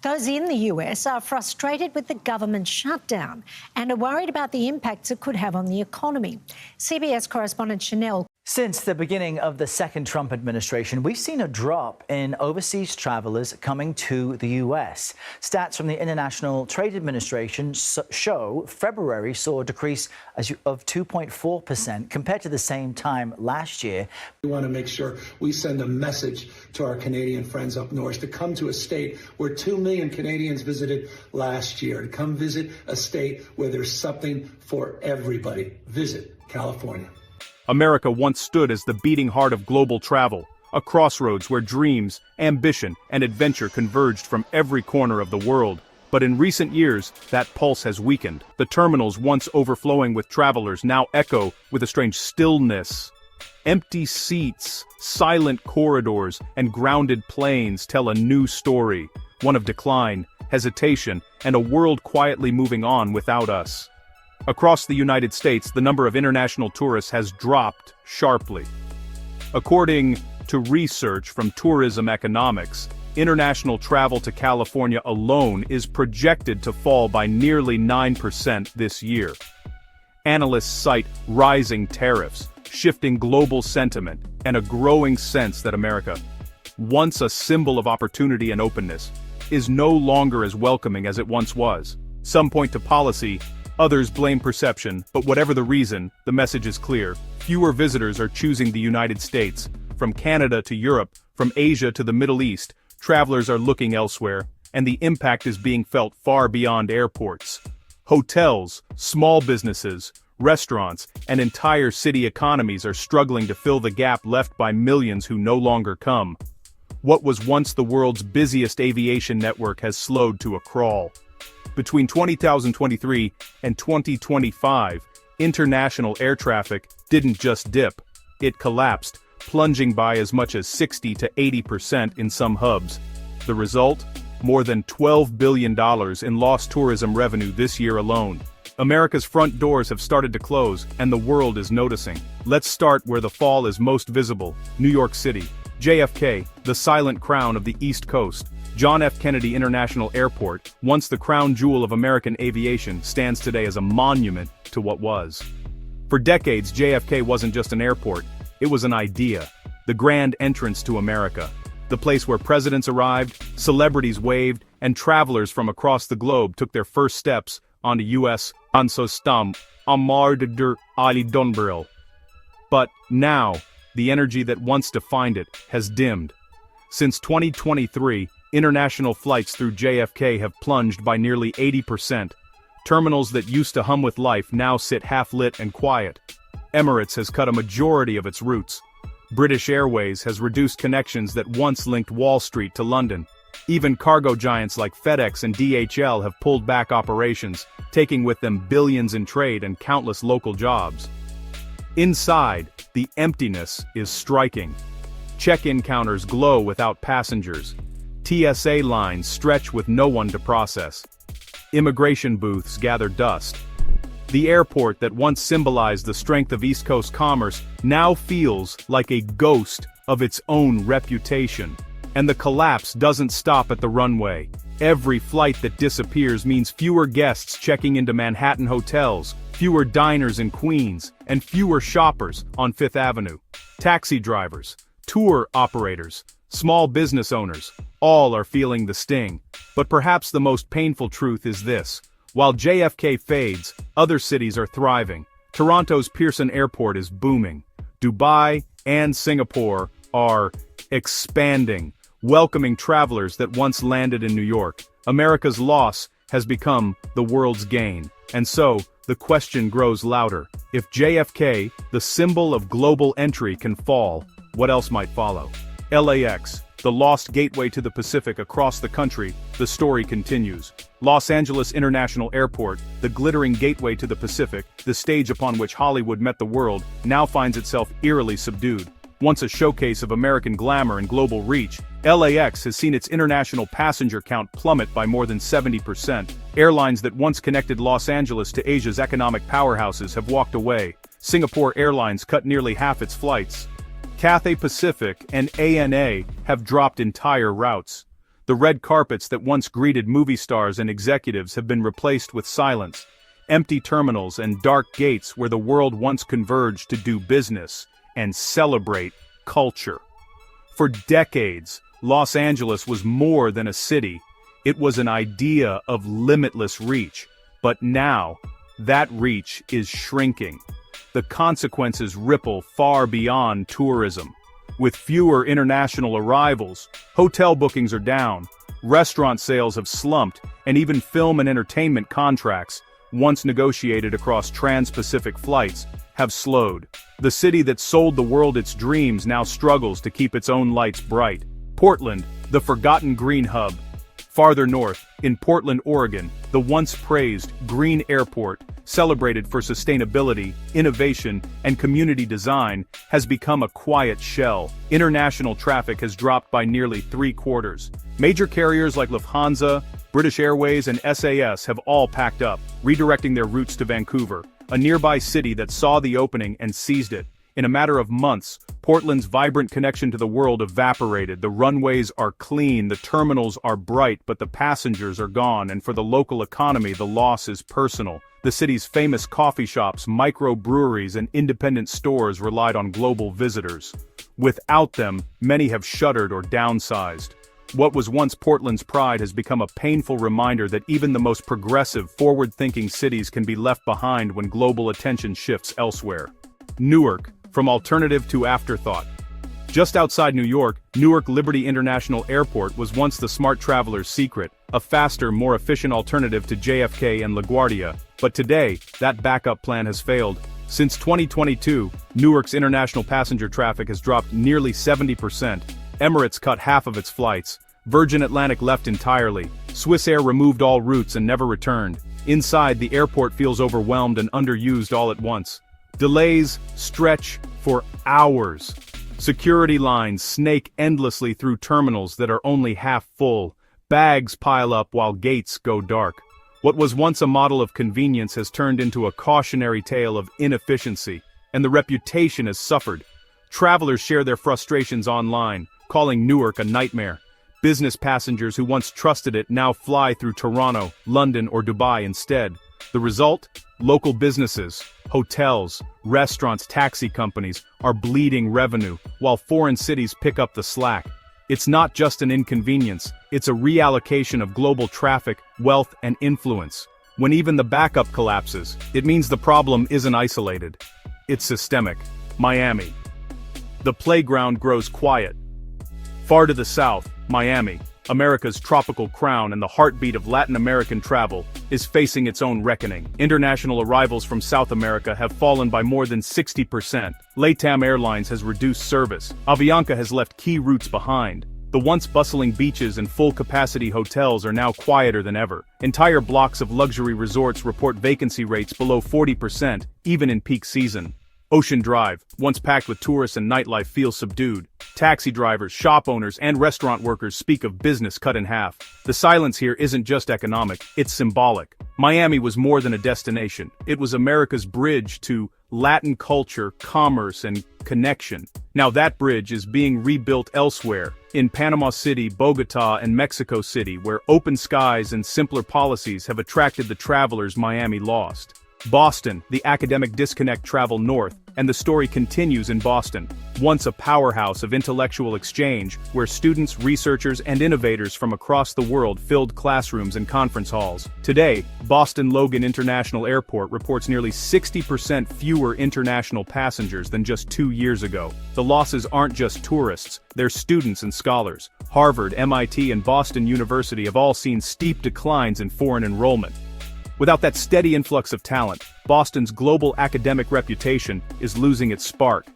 Those in the US are frustrated with the government shutdown and are worried about the impacts it could have on the economy. CBS correspondent Chanel. Since the beginning of the second Trump administration, we've seen a drop in overseas travelers coming to the U.S. Stats from the International Trade Administration show February saw a decrease of 2.4% compared to the same time last year. We want to make sure we send a message to our Canadian friends up north to come to a state where 2 million Canadians visited last year, to come visit a state where there's something for everybody. Visit California. America once stood as the beating heart of global travel, a crossroads where dreams, ambition, and adventure converged from every corner of the world. But in recent years, that pulse has weakened. The terminals once overflowing with travelers now echo with a strange stillness. Empty seats, silent corridors, and grounded planes tell a new story, one of decline, hesitation, and a world quietly moving on without us. Across the United States, the number of international tourists has dropped sharply. According to research from Tourism Economics, international travel to California alone is projected to fall by nearly 9% this year. Analysts cite rising tariffs, shifting global sentiment, and a growing sense that America, once a symbol of opportunity and openness, is no longer as welcoming as it once was. Some point to policy, others blame perception, but whatever the reason, the message is clear. Fewer visitors are choosing the United States. From Canada to Europe, from Asia to the Middle East, travelers are looking elsewhere, and the impact is being felt far beyond airports. Hotels, small businesses, restaurants, and entire city economies are struggling to fill the gap left by millions who no longer come. What was once the world's busiest aviation network has slowed to a crawl. Between 2023 and 2025, international air traffic didn't just dip, it collapsed, plunging by as much as 60 to 80% in some hubs. The result? More than $12 billion in lost tourism revenue this year alone. America's front doors have started to close, and the world is noticing. Let's start where the fall is most visible: New York City. JFK, the silent crown of the East Coast. John F. Kennedy International Airport, once the crown jewel of American aviation, stands today as a monument to what was. For decades, JFK wasn't just an airport, it was an idea. The grand entrance to America. The place where presidents arrived, celebrities waved, and travelers from across the globe took their first steps onto U.S. Ansostam Amardder Ali Donbril. But now, the energy that once defined it has dimmed. Since 2023, international flights through JFK have plunged by nearly 80%. Terminals that used to hum with life now sit half-lit and quiet. Emirates has cut a majority of its routes. British Airways has reduced connections that once linked Wall Street to London. Even cargo giants like FedEx and DHL have pulled back operations, taking with them billions in trade and countless local jobs. Inside, the emptiness is striking. Check-in counters glow without passengers. TSA lines stretch with no one to process. Immigration booths gather dust. The airport that once symbolized the strength of East Coast commerce now feels like a ghost of its own reputation. And the collapse doesn't stop at the runway. Every flight that disappears means fewer guests checking into Manhattan hotels, fewer diners in Queens, and fewer shoppers on Fifth Avenue. Taxi drivers, tour operators, small business owners, all are feeling the sting. But perhaps the most painful truth is this: while JFK fades, other cities are thriving. Toronto's Pearson Airport is booming. Dubai and Singapore are expanding, welcoming travelers that once landed in New York. America's loss has become the world's gain. And so, the question grows louder. If JFK, the symbol of global entry, can fall, what else might follow? LAX, the lost gateway to the Pacific across the country, the story continues. Los Angeles International Airport, the glittering gateway to the Pacific, the stage upon which Hollywood met the world, now finds itself eerily subdued. Once a showcase of American glamour and global reach, LAX has seen its international passenger count plummet by more than 70%. Airlines that once connected Los Angeles to Asia's economic powerhouses have walked away. Singapore Airlines cut nearly half its flights. Cathay Pacific and ANA have dropped entire routes. The red carpets that once greeted movie stars and executives have been replaced with silence, empty terminals and dark gates where the world once converged to do business and celebrate culture. For decades, Los Angeles was more than a city. It was an idea of limitless reach. But now, that reach is shrinking. The consequences ripple far beyond tourism. With fewer international arrivals, hotel bookings are down, restaurant sales have slumped, and even film and entertainment contracts, once negotiated across trans-Pacific flights, have slowed. The city that sold the world its dreams now struggles to keep its own lights bright. Portland, the forgotten green hub. Farther north, in Portland, Oregon, the once praised green airport, celebrated for sustainability, innovation, and community design, has become a quiet shell. International traffic has dropped by nearly 3/4. Major carriers like Lufthansa, British Airways, and SAS have all packed up, redirecting their routes to Vancouver, a nearby city that saw the opening and seized it. In a matter of months, Portland's vibrant connection to the world evaporated. The runways are clean, the terminals are bright, but the passengers are gone, and for the local economy, the loss is personal. The city's famous coffee shops, microbreweries, and independent stores relied on global visitors. Without them, many have shuttered or downsized. What was once Portland's pride has become a painful reminder that even the most progressive, forward-thinking cities can be left behind when global attention shifts elsewhere. Newark, from alternative to afterthought. Just outside New York, Newark Liberty International Airport was once the smart traveler's secret, a faster, more efficient alternative to JFK and LaGuardia. But today, that backup plan has failed. Since 2022, Newark's international passenger traffic has dropped nearly 70%. Emirates cut half of its flights. Virgin Atlantic left entirely. Swiss Air removed all routes and never returned. Inside, the airport feels overwhelmed and underused all at once. Delays stretch for hours. Security lines snake endlessly through terminals that are only half full. Bags pile up while gates go dark. What was once a model of convenience has turned into a cautionary tale of inefficiency, and the reputation has suffered. Travelers share their frustrations online, calling Newark a nightmare. Business passengers who once trusted it now fly through Toronto, London, or Dubai instead. The result? Local businesses, hotels, restaurants, taxi companies are bleeding revenue, while foreign cities pick up the slack. It's not just an inconvenience, it's a reallocation of global traffic, wealth, and influence. When even the backup collapses, it means the problem isn't isolated. It's systemic. Miami. The playground grows quiet. Far to the south, Miami, America's tropical crown and the heartbeat of Latin American travel, is facing its own reckoning. International arrivals from South America have fallen by more than 60%. LATAM Airlines has reduced service. Avianca has left key routes behind. The once bustling beaches and full-capacity hotels are now quieter than ever. Entire blocks of luxury resorts report vacancy rates below 40%, even in peak season. Ocean Drive, once packed with tourists and nightlife, feels subdued. Taxi drivers, shop owners, and restaurant workers speak of business cut in half. The silence here isn't just economic, it's symbolic. Miami was more than a destination. It was America's bridge to Latin culture, commerce, and connection. Now that bridge is being rebuilt elsewhere, in Panama City, Bogota, and Mexico City, where open skies and simpler policies have attracted the travelers Miami lost. Boston, the academic disconnect travel north, and the story continues in Boston, once a powerhouse of intellectual exchange, where students, researchers, and innovators from across the world filled classrooms and conference halls. Today, Boston Logan International Airport reports nearly 60% fewer international passengers than just 2 years ago. The losses aren't just tourists, they're students and scholars. Harvard, MIT, and Boston University have all seen steep declines in foreign enrollment. Without that steady influx of talent, Boston's global academic reputation is losing its spark.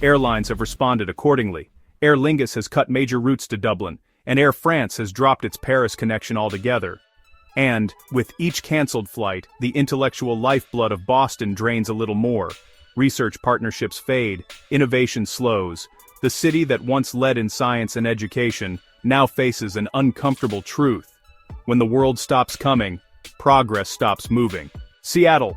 Airlines have responded accordingly. Aer Lingus has cut major routes to Dublin, and Air France has dropped its Paris connection altogether. And, with each cancelled flight, the intellectual lifeblood of Boston drains a little more. Research partnerships fade, innovation slows. The city that once led in science and education now faces an uncomfortable truth. When the world stops coming, progress stops moving. Seattle.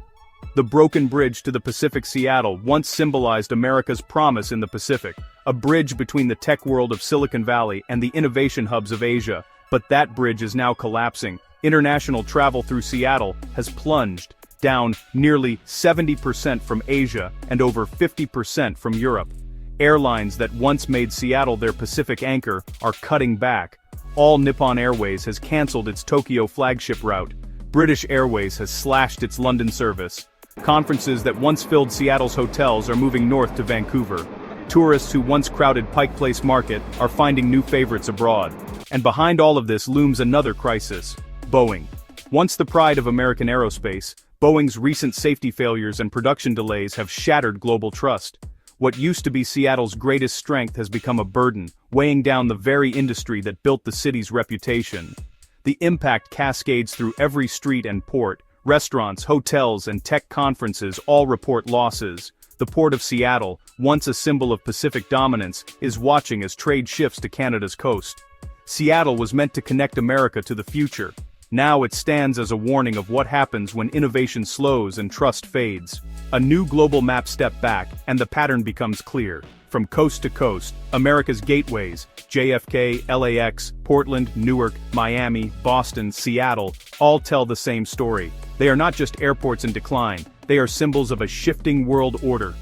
The broken bridge to the Pacific. Seattle once symbolized America's promise in the Pacific, a bridge between the tech world of Silicon Valley and the innovation hubs of Asia. But that bridge is now collapsing. International travel through Seattle has plunged, down nearly 70% from Asia and over 50% from Europe. Airlines that once made Seattle their Pacific anchor are cutting back. All Nippon Airways has cancelled its Tokyo flagship route. British Airways has slashed its London service. Conferences that once filled Seattle's hotels are moving north to Vancouver. Tourists who once crowded Pike Place Market are finding new favorites abroad. And behind all of this looms another crisis: Boeing. Once the pride of American aerospace, Boeing's recent safety failures and production delays have shattered global trust. What used to be Seattle's greatest strength has become a burden, weighing down the very industry that built the city's reputation. The impact cascades through every street and port. Restaurants, hotels, and tech conferences all report losses. The Port of Seattle, once a symbol of Pacific dominance, is watching as trade shifts to Canada's coast. Seattle was meant to connect America to the future. Now it stands as a warning of what happens when innovation slows and trust fades. A new global map steps back, and the pattern becomes clear. From coast to coast, America's gateways, JFK, LAX, Portland, Newark, Miami, Boston, Seattle, all tell the same story. They are not just airports in decline, they are symbols of a shifting world order.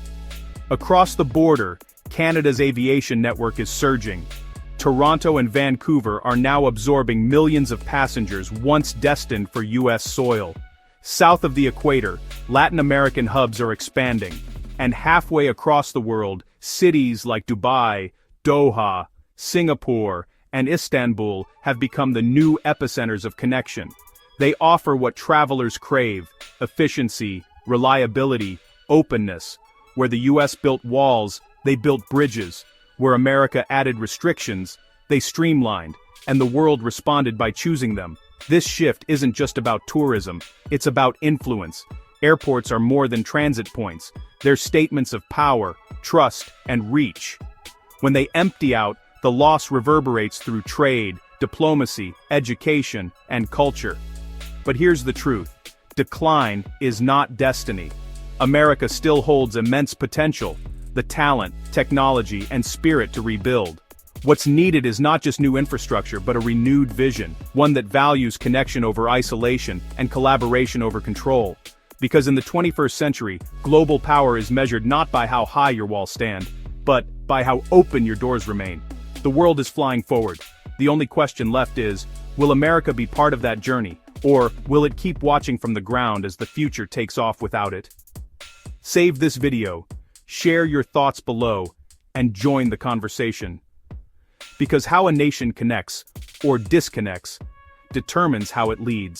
Across the border, Canada's aviation network is surging. Toronto and Vancouver are now absorbing millions of passengers once destined for US soil. South of the equator, Latin American hubs are expanding. And halfway across the world, cities like Dubai, Doha, Singapore, and Istanbul have become the new epicenters of connection. They offer what travelers crave: efficiency, reliability, openness. Where the US built walls, they built bridges. Where America added restrictions, they streamlined, and the world responded by choosing them. This shift isn't just about tourism, it's about influence. Airports are more than transit points. They're statements of power, trust, and reach. When they empty out, the loss reverberates through trade, diplomacy, education, and culture. But here's the truth: decline is not destiny. America still holds immense potential, the talent, technology, and spirit to rebuild. What's needed is not just new infrastructure, but a renewed vision, one that values connection over isolation and collaboration over control. Because in the 21st century, global power is measured not by how high your walls stand, but by how open your doors remain. The world is flying forward. The only question left is, will America be part of that journey, or will it keep watching from the ground as the future takes off without it? Save this video, share your thoughts below, and join the conversation. Because how a nation connects, or disconnects, determines how it leads.